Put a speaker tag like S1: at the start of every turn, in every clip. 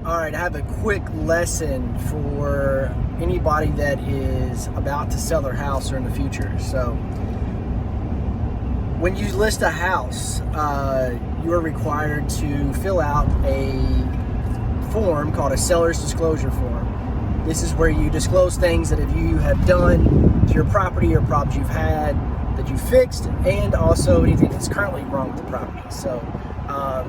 S1: All right, I have a quick lesson for anybody that is about to sell their house or in the future. So when you list a house, you are required to fill out a form called a seller's disclosure form. This is where you disclose things that if you have done to your property or problems you've had that you fixed, and also anything that's currently wrong with the property. So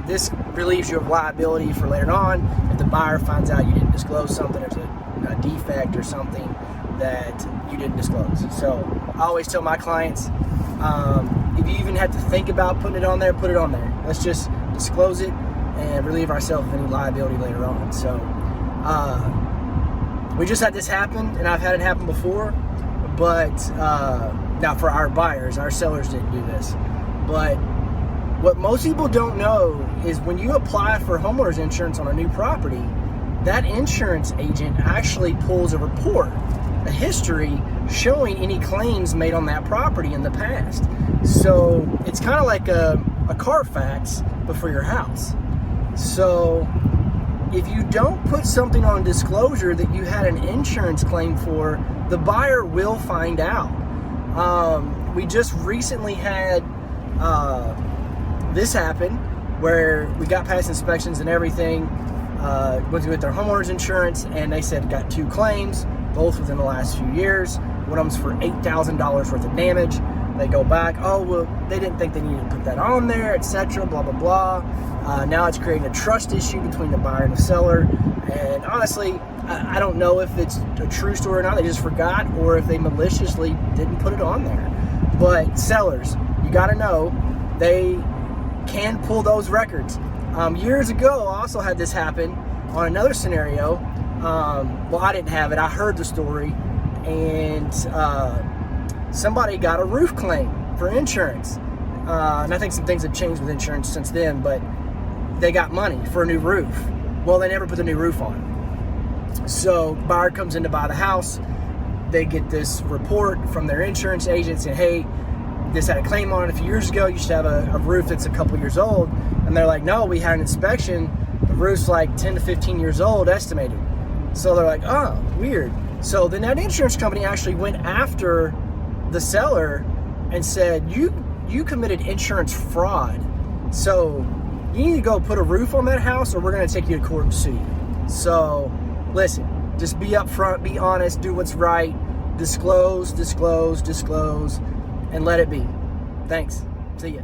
S1: this relieves you of liability for later on if the buyer finds out you didn't disclose something, there's a defect or something that you didn't disclose. So I always tell my clients, if you even have to think about putting it on there, put it on there. Let's just disclose it and relieve ourselves of any liability later on. So we just had this happen, and I've had it happen before, but now for our buyers, our sellers didn't do this. But what most people don't know is when you apply for homeowners insurance on a new property, that insurance agent actually pulls a report, a history showing any claims made on that property in the past. So it's kind of like a Carfax, but for your house. So if you don't put something on disclosure that you had an insurance claim for, the buyer will find out. We just recently had this happened where we got past inspections and everything, went through with their homeowners insurance, and they said got 2 claims, both within the last few years. One of them's for $8,000 worth of damage. They go back, oh, well, they didn't think they needed to put that on there, etc., blah, blah, blah. Now it's creating a trust issue between the buyer and the seller. And honestly, I don't know if it's a true story or not. They just forgot, or if they maliciously didn't put it on there. But sellers, you got to know, they can pull those records. Years ago, I also had this happen on another scenario. Well, I didn't have it. I heard the story, and somebody got a roof claim for insurance. And I think some things have changed with insurance since then, but they got money for a new roof. Well, they never put the new roof on. So buyer comes in to buy the house. They get this report from their insurance agent saying, hey, this had a claim on it a few years ago. You should have a roof that's a couple years old. And they're like, no, we had an inspection. The roof's like 10 to 15 years old estimated. So they're like, oh, weird. So then that insurance company actually went after the seller and said, you committed insurance fraud. So you need to go put a roof on that house, or we're going to take you to court and sue you. So listen, just be upfront, be honest, do what's right, disclose, disclose, disclose, and let it be. Thanks. See ya.